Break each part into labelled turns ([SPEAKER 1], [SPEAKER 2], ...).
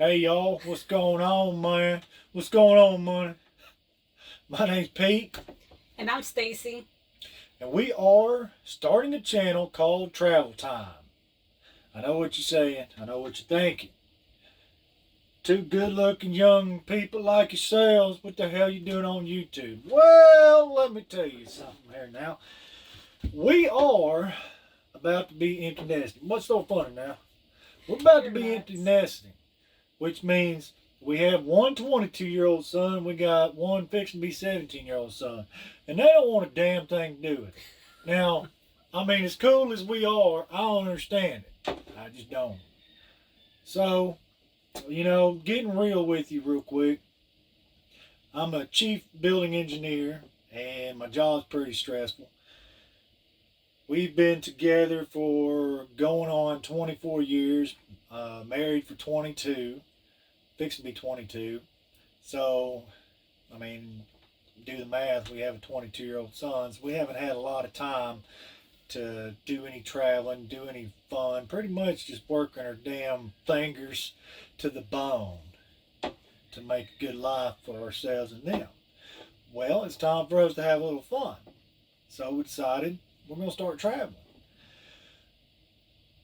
[SPEAKER 1] Hey y'all, what's going on, man? What's going on, money? My name's Pete,
[SPEAKER 2] And I'm Stacy.
[SPEAKER 1] and we are starting a channel called Travel Time. I know what you're saying, I know what you're thinking. Two good looking young people like yourselves, what the hell you doing on YouTube? Well, let me tell you something here now. We are about to be empty nesting. What's so funny now? We're about to
[SPEAKER 2] You're
[SPEAKER 1] be empty
[SPEAKER 2] nuts.
[SPEAKER 1] nesting, which means we have one 22-year-old son, we got one fixing to be 17-year-old son, and they don't want a damn thing to do with it. Now, I mean, as cool as we are, I don't understand it. I just don't. So, getting real with you real quick, I'm a chief building engineer, and my job's pretty stressful. We've been together for going on 24 years, married for 22, fixing to be 22. So, I mean, do the math. We have a 22-year-old son. So we haven't had a lot of time to do any traveling, do any fun. Pretty much just working our damn fingers to the bone to make a good life for ourselves and them. Well, it's time for us to have a little fun. So we decided we're going to start traveling.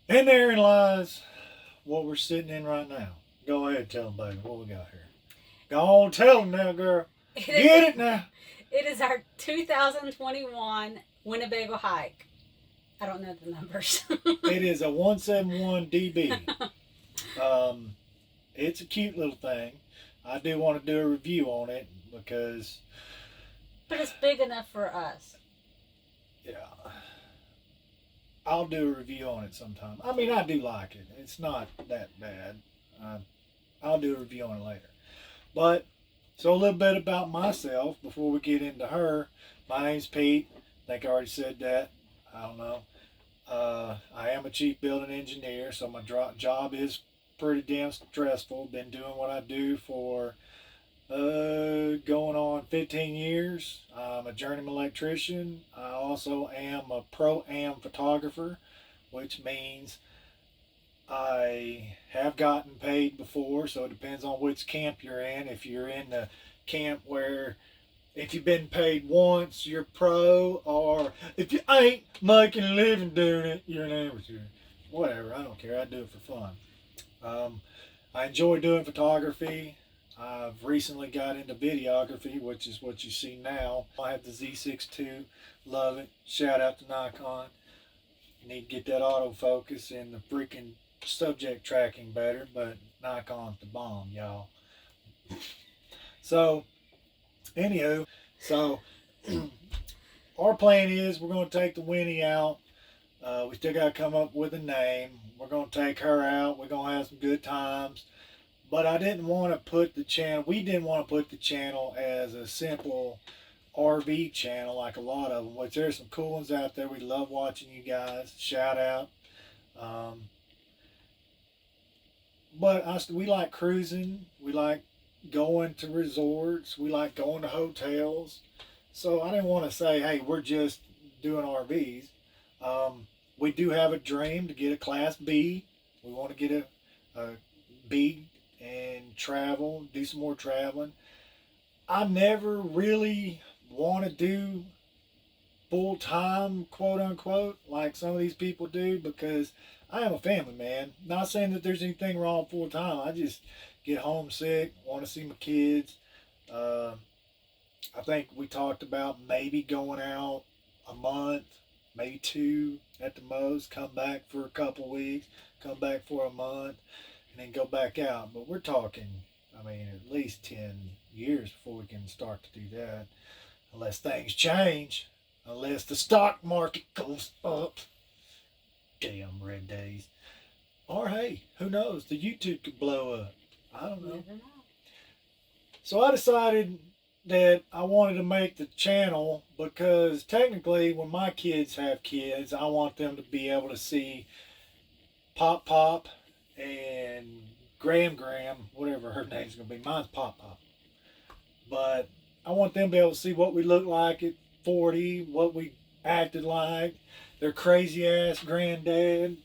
[SPEAKER 1] And therein lies what we're sitting in right now. Go ahead, tell them, baby, what we got here. Go on, tell them now, girl.
[SPEAKER 2] It
[SPEAKER 1] Get
[SPEAKER 2] is,
[SPEAKER 1] it now.
[SPEAKER 2] it is our 2021 Winnebago hike. I don't know the numbers.
[SPEAKER 1] It is a 171 DB. Um, it's a cute little thing. I do want to do a review on it because,
[SPEAKER 2] But it's big enough for us.
[SPEAKER 1] yeah, I'll do a review on it sometime. I mean, I do like it. It's not that bad. Uh, I'll do a review on it later. But, so a little bit about myself before we get into her. My name's Pete. I think I already said that. I don't know. I am a chief building engineer, so my job is pretty damn stressful. Been doing what I do for going on 15 years. I'm a journeyman electrician. I also am a pro-am photographer, which means I have gotten paid before, so it depends on which camp you're in. If you're in the camp where if you've been paid once, you're pro, or if you ain't making a living doing it, you're an amateur. Whatever, I don't care. I do it for fun. I enjoy doing photography. I've recently got into videography, which is what you see now. I have the Z6 II. Love it. Shout out to Nikon. Need to get that autofocus and the freaking subject tracking better, but Nikon's the bomb, y'all. So, anywho, so our plan is we're going to take the Winnie out. We still got to come up with a name. We're going to take her out. We're going to have some good times. But I didn't want to put the channel, we didn't want to put the channel as a simple RV channel like a lot of them, which there's some cool ones out there. We love watching you guys. Shout out. Um, but we like cruising. We like going to resorts. We like going to hotels. So I didn't want to say, hey, we're just doing RVs. We do have a dream to get a Class B. We want to get a B and travel, do some more traveling. I never really want to do full time, quote unquote, like some of these people do because I am a family man. Not saying that there's anything wrong full time. I just get homesick, want to see my kids. Uh, I think we talked about maybe going out a month, maybe two at the most, come back for a couple weeks, come back for a month, and then go back out. But we're talking, I mean, at least 10 years before we can start to do that, unless things change, unless the stock market goes up. Damn red days. Or hey, who knows? The YouTube could blow up. I don't know.
[SPEAKER 2] Never know.
[SPEAKER 1] So I decided that I wanted to make the channel because technically, when my kids have kids, I want them to be able to see Pop Pop and Graham, whatever her name's gonna be. Mine's Pop Pop. But I want them to be able to see what we look like at 40, what we acted like, their crazy ass granddad.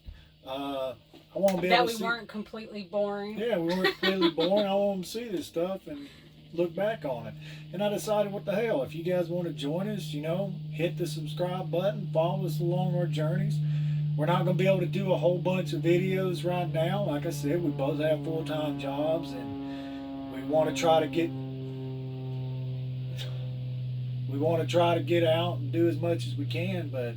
[SPEAKER 1] Uh, I want to be
[SPEAKER 2] That
[SPEAKER 1] able
[SPEAKER 2] we
[SPEAKER 1] to see.
[SPEAKER 2] weren't completely boring.
[SPEAKER 1] Yeah, we weren't completely boring. I want them to see this stuff and look back on it. And I decided, what the hell? If you guys want to join us, hit the subscribe button, follow us along our journeys. We're not going to be able to do a whole bunch of videos right now. Like I said, we both have full-time jobs, and we want to try to get out and do as much as we can. But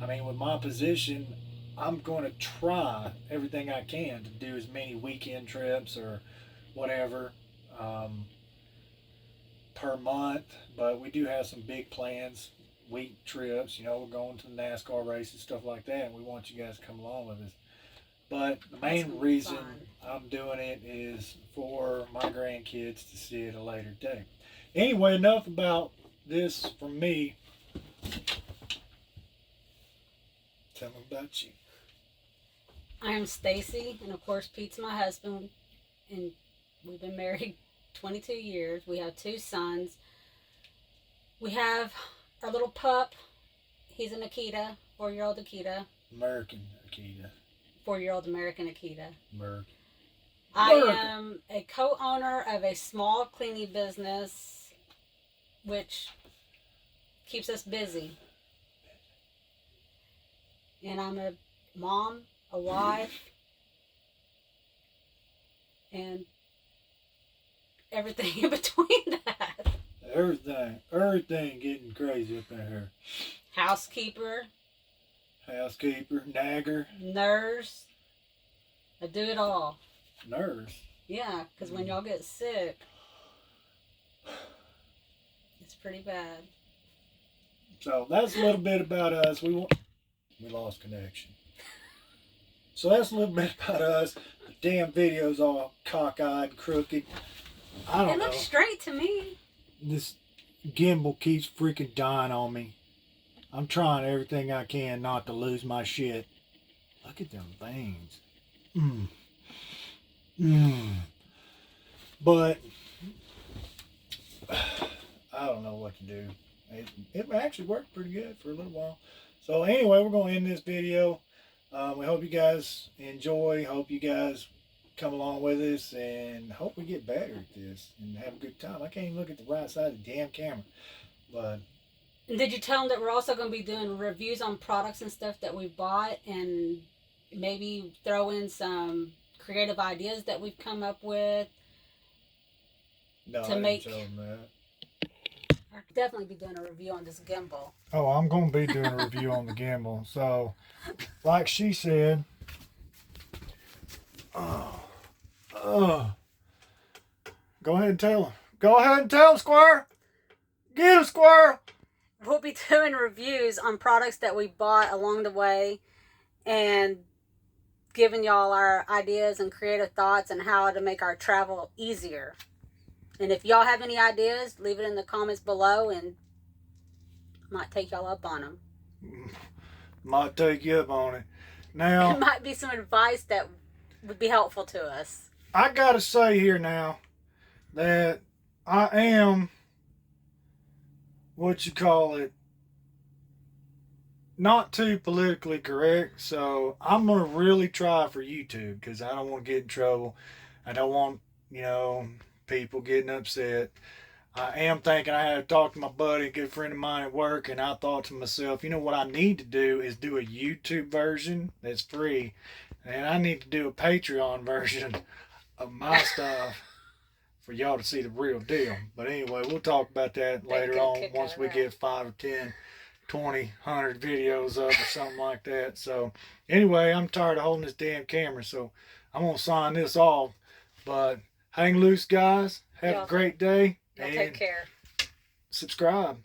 [SPEAKER 1] I mean, with my position, I'm going to try everything I can to do as many weekend trips or whatever per month. But we do have some big plans, week trips. We're going to the NASCAR races, stuff like that, and we want you guys to come along with us. But the main reason I'm doing it is for my grandkids to see at a later date. Anyway, enough about this from me. Tell them about you.
[SPEAKER 2] I am Stacy, and of course Pete's my husband, and we've been married 22 years. We have 2 sons. We have our little pup. He's an Akita, 4-year-old Akita.
[SPEAKER 1] American Akita.
[SPEAKER 2] 4-year-old American Akita.
[SPEAKER 1] American.
[SPEAKER 2] I am a co-owner of a small cleaning business, which keeps us busy. And I'm a mom, a wife, and everything in between that.
[SPEAKER 1] Everything getting crazy up in here.
[SPEAKER 2] Housekeeper,
[SPEAKER 1] nagger,
[SPEAKER 2] nurse. I do it all.
[SPEAKER 1] Nurse?
[SPEAKER 2] Yeah, because when y'all get sick, it's pretty bad.
[SPEAKER 1] So that's a little bit about us. We lost connection. So that's a little bit about us. The damn video's all cockeyed, crooked. I don't know.
[SPEAKER 2] It looks straight to me.
[SPEAKER 1] This gimbal keeps freaking dying on me. I'm trying everything I can not to lose my shit. Look at them veins. But I don't know what to do. It actually worked pretty good for a little while. So anyway, we're going to end this video. We hope you guys enjoy. Hope you guys come along with us, and hope we get better at this and have a good time. I can't even look at the right side of the damn camera. But
[SPEAKER 2] did you tell them that we're also going to be doing reviews on products and stuff that we bought, and maybe throw in some creative ideas that we've come up with?
[SPEAKER 1] No,
[SPEAKER 2] to
[SPEAKER 1] I
[SPEAKER 2] make...
[SPEAKER 1] didn't tell them that.
[SPEAKER 2] I'll definitely be doing a review on this gimbal.
[SPEAKER 1] Oh, I'm going to be doing a review on the gimbal. So, like she said, go ahead and tell him. Go ahead and tell him, Squire. Get him, Squire.
[SPEAKER 2] We'll be doing reviews on products that we bought along the way, and giving y'all our ideas and creative thoughts on how to make our travel easier. And if y'all have any ideas, leave it in the comments below, and might take y'all up on them.
[SPEAKER 1] Might take you up on it. Now,
[SPEAKER 2] it might be some advice that would be helpful to us.
[SPEAKER 1] I gotta say here now that I am, not too politically correct. So I'm gonna really try for YouTube, because I don't want to get in trouble. I don't want, people getting upset. I am thinking, I had to talk to my buddy, a good friend of mine at work, and I thought to myself, what I need to do is do a YouTube version that's free, and I need to do a Patreon version of my stuff for y'all to see the real deal. But anyway, we'll talk about that later on, once we get 5 or 10, 20, 100 videos up or something like that. So anyway, I'm tired of holding this damn camera, so I'm going to sign this off. But hang loose, guys. Have a great day.
[SPEAKER 2] Y'all take care.
[SPEAKER 1] Subscribe.